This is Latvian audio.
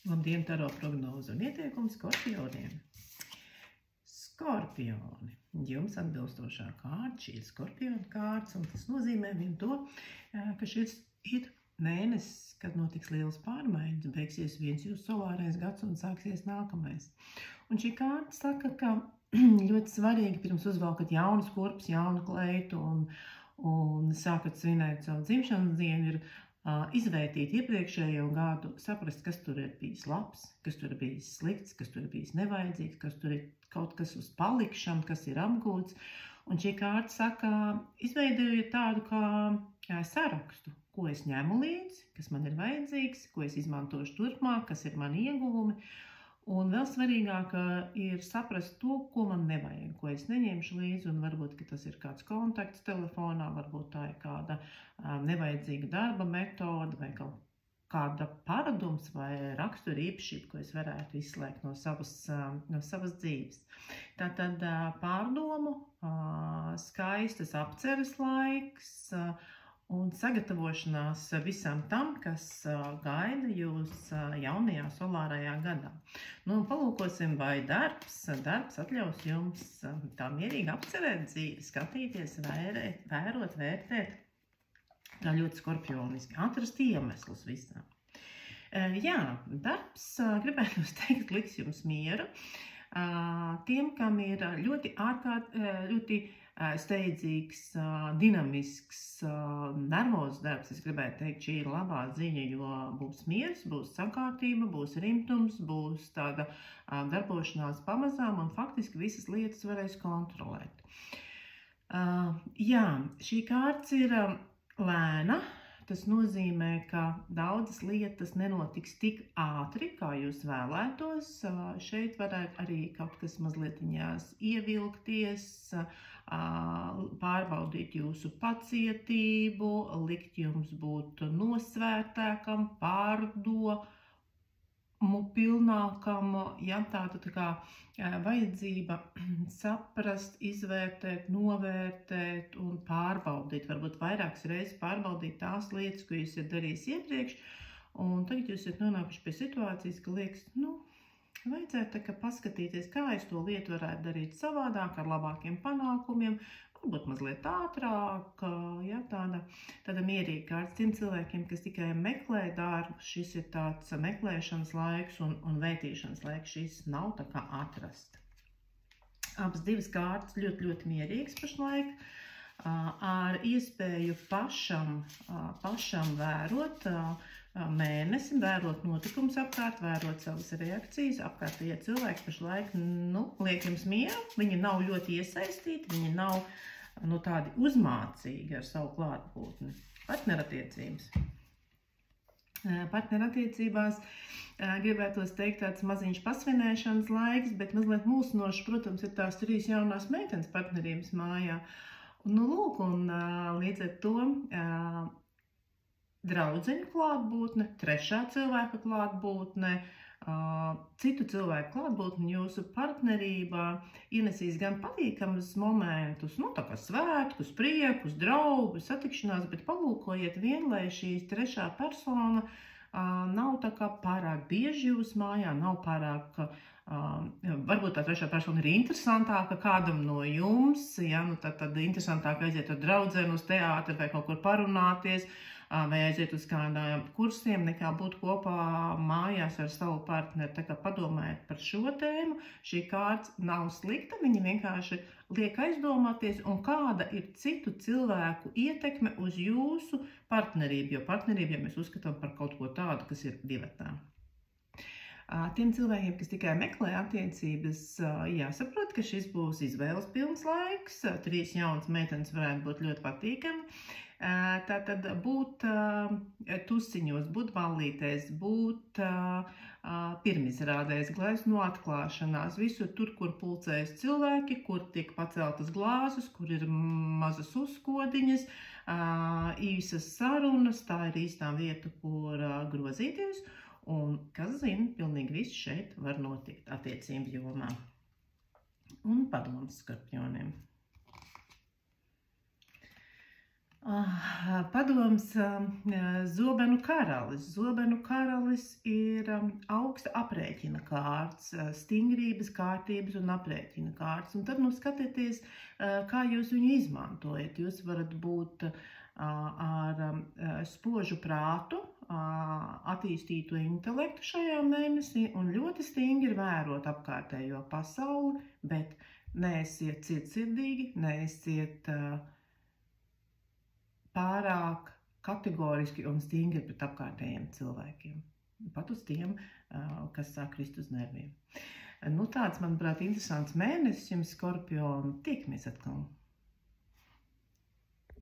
Labdien, taro prognozu un ieteikumu skorpioniem. Skorpioni. Jums atbilstošā kārta, šī ir skorpiona kārtas, un tas nozīmē vien to, ka šis ir mēnesis, kad notiks lielas pārmaiņas, beigsies viens jūsu solārais gads un sāksies nākamais. Un šī kārta saka, ka ļoti svarīgi pirms uzvalkat jaunas kurpes, jaunu kleitu un sākat svinēt savu dzimšanas dienu ir izvērtīt iepriekšējo gadu, saprast, kas tur ir bijis labs, kas tur ir bijis slikts, kas tur ir bijis nevajadzīgs, kas tur ir kaut kas uz palikšanu, kas ir apgūts. Un šī kārta saka, izveidojiet tādu kā sarakstu, ko es ņemu līdzi, kas man ir vajadzīgs, ko es izmantošu turpmāk, kas ir mani ieguvumi. Un vēl svarīgāk ir saprast to, ko man nevajag, ko es neņemšu līdzi, un varbūt, ka tas ir kāds kontakts telefonā, varbūt tā ir kāda nevajadzīga darba metode vai kaut kāda paradums vai rakstura īpašība, ko es varētu izslēgt no savas dzīves. Tātad pārdomu, skaistas apceres laiks, un sagatavošanās visam tam, kas gaida jūs jaunajā solārajā gadā. Nu, un palūkosim, vai darbs atļaus jums tā mierīgi apcerēt dzīvi, skatīties, vērot, vērtēt, tā ļoti skorpioniski, atrast iemeslus visam. Jā, darbs, gribētu teikt, liks jums mieru. Tiem, kam ir ļoti steidzīgs, dinamisks, nervozs darbs, es gribētu teikt, šī ir labā ziņa, jo būs miers, būs sakārtība, būs rimtums, būs tāda darbošanās pamazām un faktiski visas lietas varēs kontrolēt. Jā, šī kārts ir lēna. Tas nozīmē, ka daudzas lietas nenotiks tik ātri, kā jūs vēlētos. Šeit varētu arī kaut kas mazliet ievilkties, pārbaudīt jūsu pacietību, likt jums būt nosvērtākam, pārdomu pilnākam, ja tāda vajadzība saprast, izvērtēt, novērtēt un pārbaudīt, varbūt vairākas reizes pārbaudīt tās lietas, ko jūs esat darījis iepriekš, un tagad jūs esat nonākuši pie situācijas, ka liekas, vajadzētu paskatīties, kā es to lietu varētu darīt savādāk, ar labākiem panākumiem, varbūt mazliet ātrāk, ja, tāda mierīga kārta tiem cilvēkiem, kas tikai meklē darbu. Šis ir tāds meklēšanas laiks un vērtīšanas laiks, šis nav tā kā atrast. Abas divas kārtas ļoti, ļoti mierīgas pašlaik, ar iespēju pašam vērot mēnesi, vērot notikumus apkārt, vērot savas reakcijas. Apkārtējie cilvēki pašlaik, liek jums mieru, viņi nav ļoti iesaistīti, viņi nav tādi uzmācīgi ar savu klātbūtni. Partnerattiecībās gribētos teikt tāds maziņš pasvinēšanas laiks, bet mazliet mulsinoši, protams, ir tās 3 jaunās meitenes partnerības mājā. Un līdz ar to draudzeņu klātbūtne, trešā cilvēka klātbūtne, citu cilvēku klātbūtne jūsu partnerībā ienesīs gan patīkamus momentus, tā kā svētkus, priekus, draugus, satikšanās, bet palūkojiet vien, lai šīs trešā persona nav tā kā pārāk bieži jūsu mājā, nav pārāk, varbūt tā trešā persona ir interesantāka kādam no jums, ja, tad interesantāk aiziet ar draudzēm uz teātri vai kaut kur parunāties, vai aiziet uz kādām kursiem, nekā būt kopā mājās ar savu partneri. Tā kā padomājiet par šo tēmu, šī kārta nav slikta, viņa vienkārši liek aizdomāties, un kāda ir citu cilvēku ietekme uz jūsu partnerību, jo partnerību, ja mēs uzskatām par kaut ko tādu, kas ir divatā. Tiem cilvēkiem, kas tikai meklē attiecības, jāsaprot, ka šis būs izvēles pilns laiks, 3 jaunas meitenes varētu būt ļoti patīkami. Tātad būt tusiņos, būt ballītēs, būt pirmizrādēs, glezno atklāšanās, visur tur, kur pulcējas cilvēki, kur tiek paceltas glāzes, kur ir mazas uzkodiņas, īsas sarunas, tā ir īstā vieta, kur grozīties, un, kas zina, pilnīgi viss šeit var notikt attiecību jomā. Un padoms skorpioniem. Padoms zobenu karalis. Zobenu karalis ir augsta aprēķina kārts, stingrības, kārtības un aprēķina kārts. Un tad skatieties, kā jūs viņu izmantojat. Jūs varat būt ar spožu prātu, attīstītu intelektu šajā mēnesī un ļoti stingri vērot apkārtējo pasauli, bet neesiet cietsirdīgi, neesiet pārāk kategoriski un stingri pret apkārtējiem cilvēkiem. Pat uz tiem, kas sāk krist uz nerviem. Tāds, manuprāt, interesants mēnesis jums, Skorpioni. Tiekamies atkal!